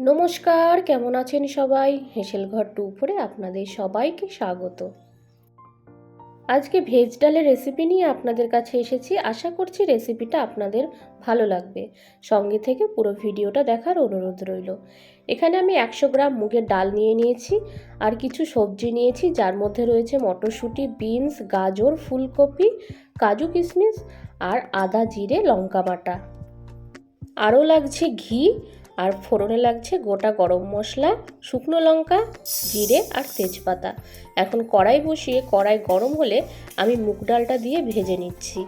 নমস্কার, কেমন আছেন সবাই? হেসেল ঘর টু ফোরে আপনাদের সবাইকে স্বাগত। আজকে ভেজ ডালের রেসিপি নিয়ে আপনাদের কাছে এসেছি। আশা করছি রেসিপিটা আপনাদের ভালো লাগবে। সঙ্গে থেকে পুরো ভিডিওটা দেখার অনুরোধ রইল। এখানে আমি 100 গ্রাম মুগের ডাল নিয়ে নিয়েছি আর কিছু সবজি নিয়েছি, যার মধ্যে রয়েছে মটরশুঁটি, বিনস, গাজর, ফুলকপি, কাজু কিশমিশ আর আদা, জিরে, লঙ্কা বাটা। আরও লাগছে ঘি, আর ফোড়নে লাগছে গোটা গরম মশলা, শুকনো লঙ্কা, জিরে আর তেজপাতা। এখন কড়াই বসিয়ে কড়াই গরম হলে আমি মুগ ডালটা দিয়ে ভেজে নিচ্ছি।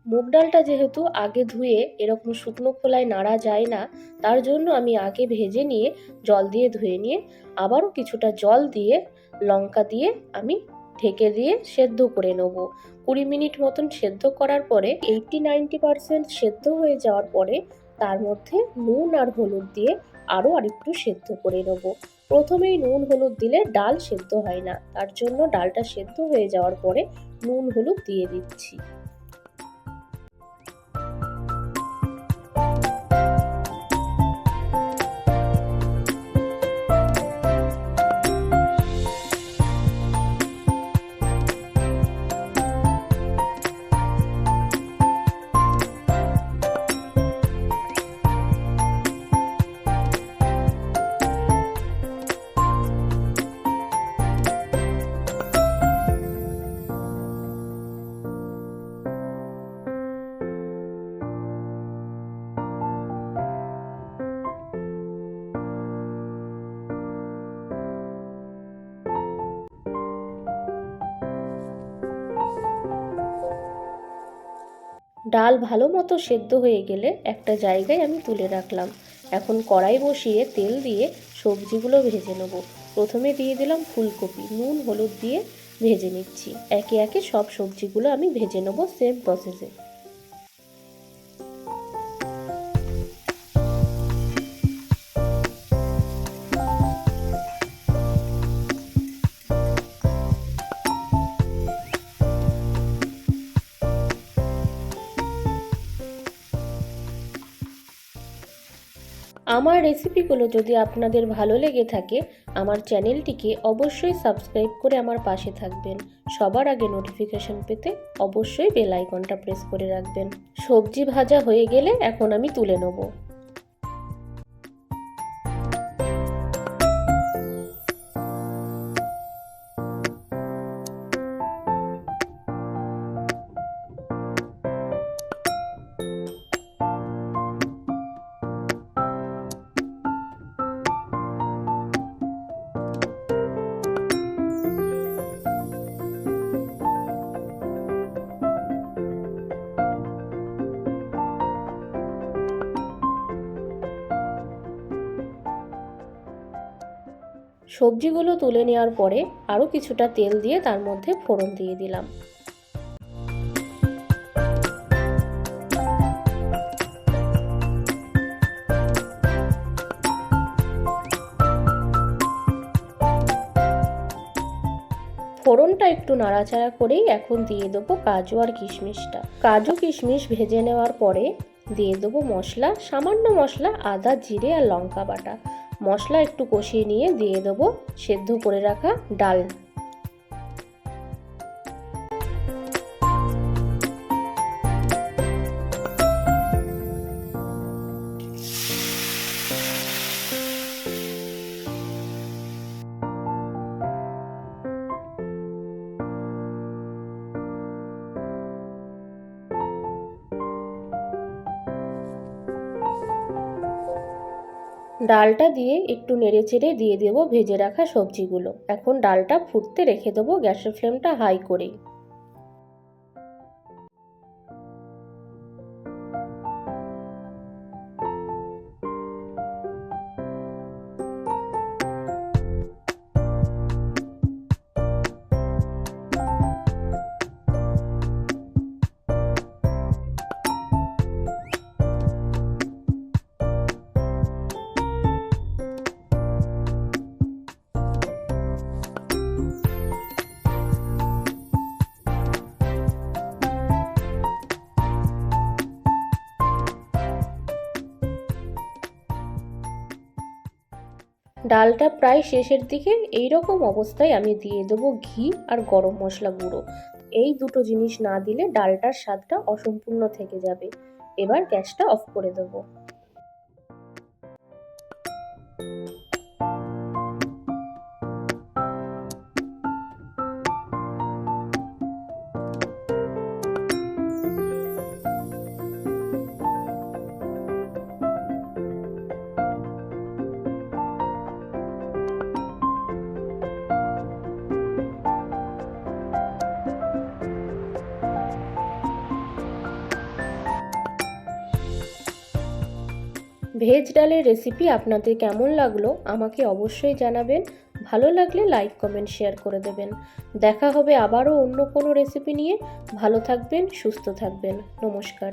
মুগ ডালটা যেহেতু আগে ধুয়ে এরকম শুকনো খোলায় নাড়া যায় না, তার জন্য আমি আগে ভেজে নিয়ে জল দিয়ে ধুয়ে নিয়ে আবারও কিছুটা জল দিয়ে লঙ্কা দিয়ে আমি ঢেকে দিয়ে সেদ্ধ করে নেব। 20 মিনিট মতন সেদ্ধ করার পরে 80-90% সেদ্ধ হয়ে যাওয়ার পরে তার মধ্যে নুন আর হলুদ দিয়ে আরও আরেকটু সেদ্ধ করে নেব। প্রথমেই নুন হলুদ দিলে ডাল সেদ্ধ হয় না, তার জন্য ডালটা সেদ্ধ হয়ে যাওয়ার পরে নুন হলুদ দিয়ে দিচ্ছি। ডাল ভালো মতো সেদ্ধ হয়ে গেলে একটা জায়গায় আমি তুলে রাখলাম। এখন কড়াই বসিয়ে তেল দিয়ে সবজিগুলো ভেজে নেব। প্রথমে দিয়ে দিলাম ফুলকপি, নুন হলুদ দিয়ে ভেজে নিচ্ছি। একে একে সব সবজিগুলো আমি ভেজে নেব সেম প্রসেসে। আমার রেসিপিগুলো যদি আপনাদের ভালো লেগে থাকে, আমার চ্যানেলটিকে অবশ্যই সাবস্ক্রাইব করে আমার পাশে থাকবেন। সবার আগে নোটিফিকেশন পেতে অবশ্যই বেল আইকনটা প্রেস করে রাখবেন। সবজি ভাজা হয়ে গেলে এখন আমি তুলে নেব। সবজিগুলো তুলে নেওয়ার পরে আরও কিছুটা তেল দিয়ে তার মধ্যে ফোড়ন দিয়ে দিলাম। ফোড়নটা একটু নাড়াচাড়া করেই এখন দিয়ে দেবো কাজু আর কিশমিশটা। কাজু কিশমিশ ভেজে নেওয়ার পরে দিয়ে দেবো মশলা, সামান্য মশলা, আদা, জিরে আর লঙ্কা বাটা। মশলা একটু কষিয়ে নিয়ে দিয়ে দেবো সেদ্ধ করে রাখা ডাল। ডালটা দিয়ে একটু নেড়েচেড়ে দিয়ে দেবো ভেজে রাখা সবজিগুলো। এখন ডালটা ফুটতে রেখে দেবো গ্যাসের ফ্লেমটা হাই করেই। ডালটা প্রায় শেষের দিকে, এই রকম অবস্থায় আমি দিয়ে দেবো ঘি আর গরম মশলা গুঁড়ো। এই দুটো জিনিস না দিলে ডালটার স্বাদটা অসম্পূর্ণ থেকে যাবে। এবার গ্যাসটা অফ করে দেবো। ভেজ ডালের রেসিপি আপনাদের কেমন লাগলো আমাকে অবশ্যই জানাবেন। ভালো লাগলে লাইক, কমেন্ট, শেয়ার করে দেবেন। দেখা হবে আবারও অন্য কোনো রেসিপি নিয়ে। ভালো থাকবেন, সুস্থ থাকবেন। নমস্কার।